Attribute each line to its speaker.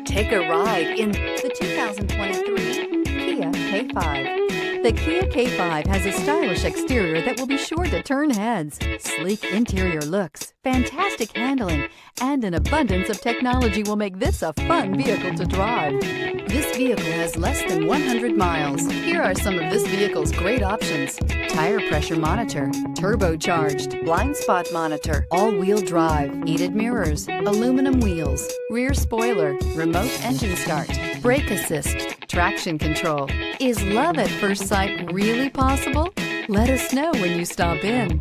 Speaker 1: Take a ride in the 2023 Kia K5. The Kia K5 has a stylish exterior that will be sure to turn heads, sleek interior looks, fantastic handling, and an abundance of technology will make this a fun vehicle to drive. This vehicle has less than 100 miles. Here are some of this vehicle's great options: tire pressure monitor, turbocharged, blind spot monitor, all-wheel drive, heated mirrors, aluminum wheels, rear spoiler, remote engine start, brake assist, traction control. Is love at first sight really possible? Let us know when you stop in.